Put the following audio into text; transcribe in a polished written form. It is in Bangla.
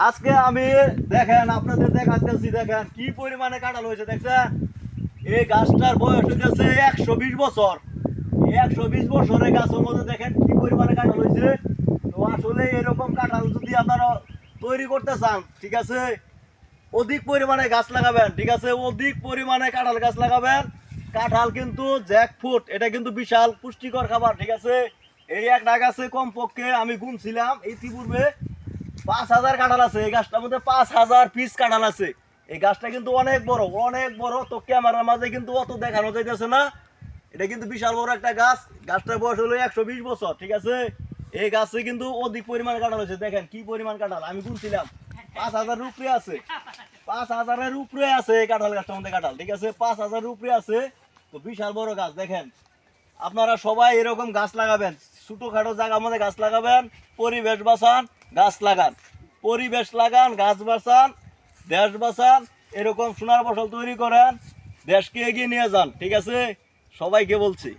আজকে আমি দেখেন আপনাদের দেখাতেছি, দেখেন কি পরিমাণে কাঁঠাল হয়েছে। দেখছেন এই গাছটার বয়স হয়েছে 120 বছর। 120 বছরে গাছের মধ্যে দেখেন কি পরিমাণে কাঁঠাল হয়েছে। তো আসলে এরকম কাঁঠাল যদি আপনারা তৈরি করতে চান, ঠিক আছে, অধিক পরিমাণে গাছ লাগাবেন, ঠিক আছে, অধিক পরিমাণে কাঁঠাল গাছ লাগাবেন। কাঁঠাল কিন্তু জ্যাকফ্রুট, এটা কিন্তু বিশাল পুষ্টিকর খাবার, ঠিক আছে। এই একটা গাছে কমপক্ষে আমি গুনছিলাম ইতিপূর্বে 5,000 কাঁঠাল আছে। এই গাছটার মধ্যে 5,000 পিস কাঁঠাল আছে। এই গাছটা কিন্তু অনেক বড়, অনেক বড়। তো ক্যামেরার মাঝে কিন্তু অত দেখানো যাইতেছে না। এটা কিন্তু বিশাল বড় একটা গাছ। গাছটার বয়স হলো 120 বছর, ঠিক আছে। এই গাছে কিন্তু অধিক পরিমাণ কাঁঠাল হয়েছে। দেখেন কি পরিমাণ কাঁঠাল, আমি গুনছিলাম 5,000 উপরে আছে। 5,000-এর উপরে আছে এই কাঁঠাল গাছটার মধ্যে কাঁঠাল, ঠিক আছে। 5,000 উপরে আছে। তো বিশাল বড় গাছ। দেখেন আপনারা সবাই এরকম গাছ লাগাবেন, ছোটখাটো জায়গার মধ্যে গাছ লাগাবেন। পরিবেশ বাঁচান, গাছ লাগান। পরিবেশ লাগান, গাছ বাঁচান, দেশ বাঁচান। এরকম সোনার ফসল তৈরি করেন, দেশকে এগিয়ে নিয়ে যান, ঠিক আছে। সবাইকে বলছি।